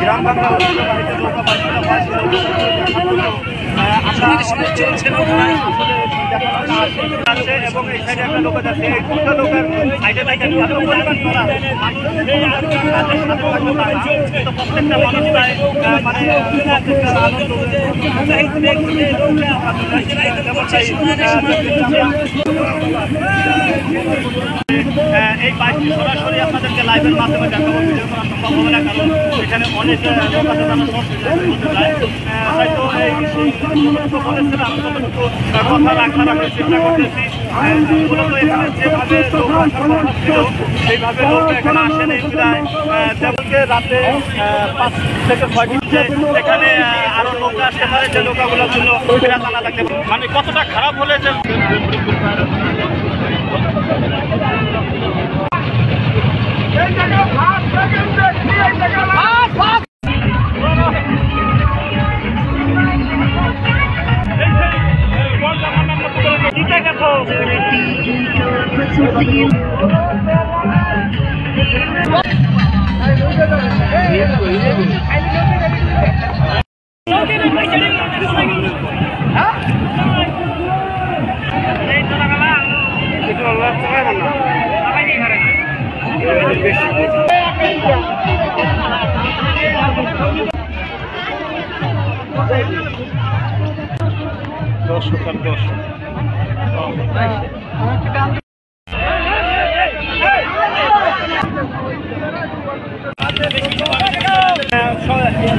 গ্রাম বাংলা এবং এই সাইডে একটা লোক যাচ্ছে, এই দুটো লোকের সাইডে প্রত্যেকটা মানুষ এই বাইকটি সরাসরি আপনাদেরকে লাইভের মাধ্যমে দেখাবো, ভিডিও করা সম্ভব হবে না, কারণ এখানে অনেক লোক আছে যারা হয়তো বলেছিলাম কথা রাখার চেষ্টা করতেছি। মূলত এখানে যেভাবে সেইভাবে লোক এখানে আসেন এই প্রায় যেমনকে রাতে 5 থেকে 6 দিচ্ছে, এখানে আরো লোক আসতে পারে যে লোকগুলোর জন্য জানা লাগতে মানে কতটা খারাপ হলে যে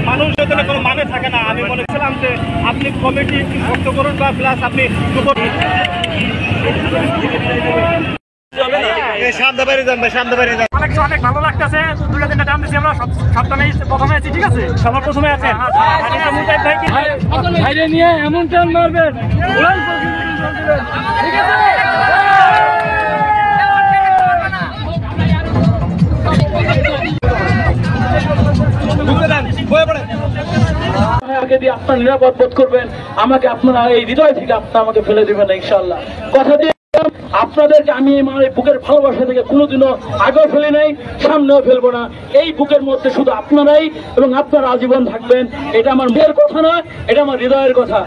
মানুষ যদি কোনো মানে থাকে না। আমি মনে করছিলাম যে আপনি কমিটি শক্ত করুন বা প্লাস আপনি অনেক ভালো লাগতেছে। 2-3টা দাম দিচ্ছি আমরা সপ্তাহে প্রথমে আছি, ঠিক আছে, সবার প্রথমে আছেন ভাইরে নিয়ে এমন টান মারবেন, ঠিক আছে। আপনার নিরাপদ বোধ করবেন, আমাকে আপনারা এই হৃদয় থেকে আপনারা আমাকে ফেলে দিবেন ইনশাআল্লাহ। কথা দিয়ে আপনাদেরকে আমি আমার এই বুকের ভালোবাসা থেকে কোনোদিনও আগেও ফেলি নাই, সামনেও ফেলবো না। এই বুকের মধ্যে শুধু আপনারাই এবং আপনারা আজীবন থাকবেন। এটা আমার মেয়ের কথা না, এটা আমার হৃদয়ের কথা।